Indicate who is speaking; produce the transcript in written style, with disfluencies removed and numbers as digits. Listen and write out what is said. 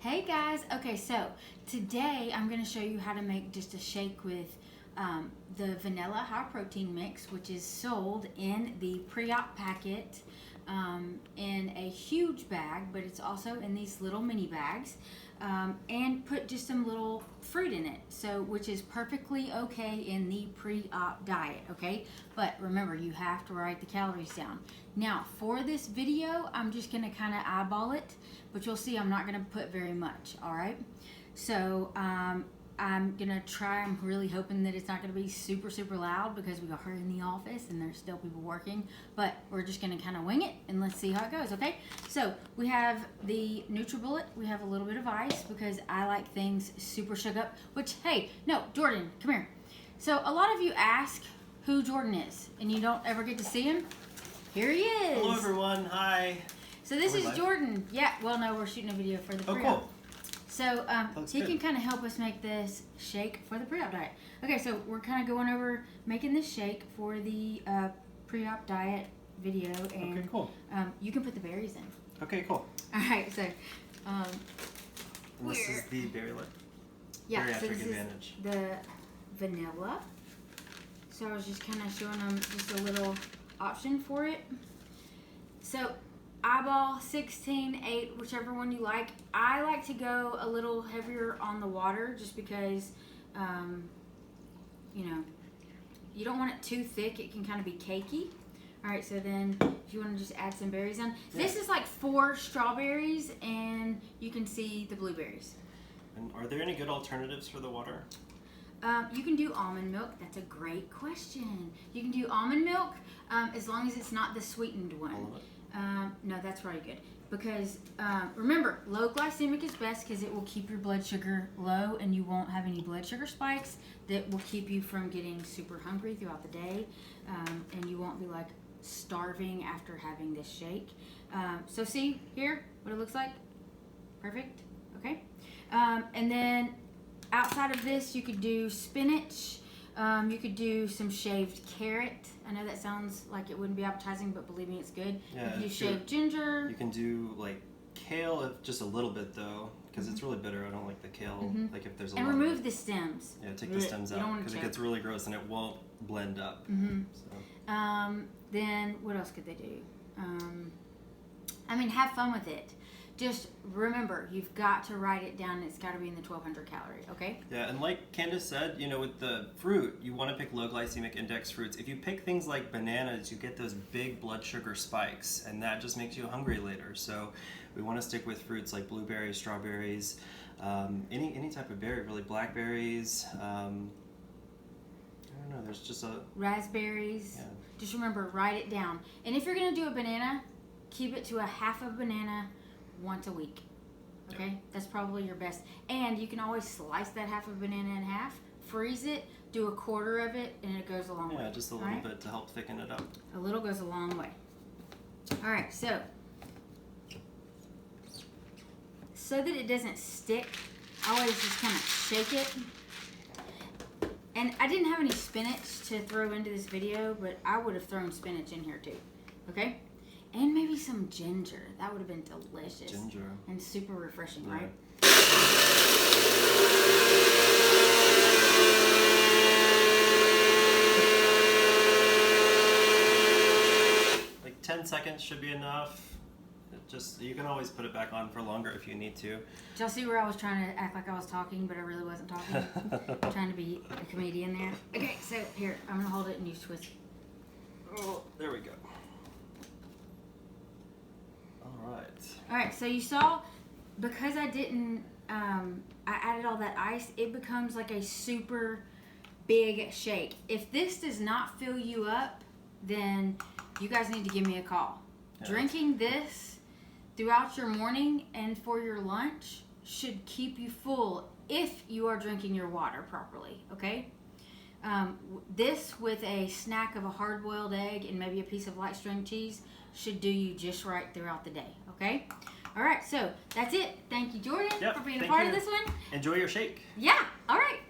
Speaker 1: Hey guys, okay, so today I'm going to show you how to make just a shake with the vanilla high protein mix, which is sold in the pre-op packet in a huge bag, but it's also in these little mini bags, and put just some little fruit in it, so which is perfectly okay in the pre-op diet, okay? But remember, you have to write the calories down. Now, for this video, I'm just going to kind of eyeball it, but you'll see I'm not going to put very much, all right? So I'm going to try. I'm really hoping that it's not going to be super, super loud because we are in the office and there's still people working, but we're just going to kind of wing it and let's see how it goes, okay? So we have the NutriBullet. We have a little bit of ice because I like things super shook up, which, hey, no, Jordan, come here. So a lot of you ask who Jordan is and you don't ever get to see him. Here he is.
Speaker 2: Hello everyone, hi.
Speaker 1: So this is Jordan. Yeah, well no, we're shooting a video for the pre-op.
Speaker 2: Cool.
Speaker 1: So he can kind of help us make this shake for the pre-op diet. Okay, so we're kind of going over making this shake for the pre-op diet video. And
Speaker 2: okay, cool.
Speaker 1: You can put the berries in.
Speaker 2: Okay, cool.
Speaker 1: Alright, so
Speaker 2: this is the Bariatric Advantage.
Speaker 1: Is the vanilla. So I was just kind of showing them just a little option for it. So eyeball, 16, 8, whichever one you like. I like to go a little heavier on the water just because, you know, you don't want it too thick. It can kind of be cakey. All right, so then if you want to just add some berries in. Yeah. This is like 4 strawberries, and you can see the blueberries.
Speaker 2: And are there any good alternatives for the water?
Speaker 1: You can do almond milk. That's a great question. You can do almond milk as long as it's not the sweetened one.
Speaker 2: All of it?
Speaker 1: No, that's really good. Because remember, low glycemic is best because it will keep your blood sugar low and you won't have any blood sugar spikes that will keep you from getting super hungry throughout the day. And you won't be like starving after having this shake. So see here what it looks like? Perfect. Okay. And then outside of this, you could do spinach. You could do some shaved carrot. I know that sounds like it wouldn't be appetizing, but believe me, it's good.
Speaker 2: Yeah,
Speaker 1: you can do shaved ginger.
Speaker 2: You can do like kale, just a little bit though, because it's really bitter. I don't like the kale. Like if there's a lot
Speaker 1: remove the stems.
Speaker 2: Yeah, take the stems out because it gets really gross and it won't blend up. So.
Speaker 1: Then what else could they do? I mean, have fun with it. Just remember, you've got to write it down. It's got to be in the 1,200 calorie, okay?
Speaker 2: Yeah, and like Candace said, you know, with the fruit, you want to pick low glycemic index fruits. If you pick things like bananas, you get those big blood sugar spikes, and that just makes you hungry later. So we want to stick with fruits like blueberries, strawberries, any type of berry, really, blackberries. I don't know, there's just
Speaker 1: raspberries.
Speaker 2: Yeah.
Speaker 1: Just remember, write it down. And if you're going to do a banana, keep it to a half a banana once a week. Okay? Yep. That's probably your best. And you can always slice that half a banana in half, freeze it, do a quarter of it, and it goes a long way.
Speaker 2: Yeah, just a little bit to help thicken it up.
Speaker 1: A little goes a long way. Alright, so that it doesn't stick, I always just kind of shake it. And I didn't have any spinach to throw into this video, but I would have thrown spinach in here too. Okay? And maybe some ginger. That would have been delicious.
Speaker 2: Ginger.
Speaker 1: And super refreshing, right?
Speaker 2: Like 10 seconds should be enough. You can always put it back on for longer if you need to.
Speaker 1: Did y'all see where I was trying to act like I was talking, but I really wasn't talking? I'm trying to be a comedian there. Okay, so here, I'm going to hold it and you twist.
Speaker 2: Oh, there we go.
Speaker 1: Alright, so you saw, because I didn't, I added all that ice, it becomes like a super big shake. If this does not fill you up, then you guys need to give me a call. Yeah. Drinking this throughout your morning and for your lunch should keep you full if you are drinking your water properly, okay? This with a snack of a hard-boiled egg and maybe a piece of light string cheese should do you just right throughout the day, okay? All right, so that's it. Thank you, Jordan, for being a part of this one.
Speaker 2: Enjoy your shake.
Speaker 1: Yeah, all right.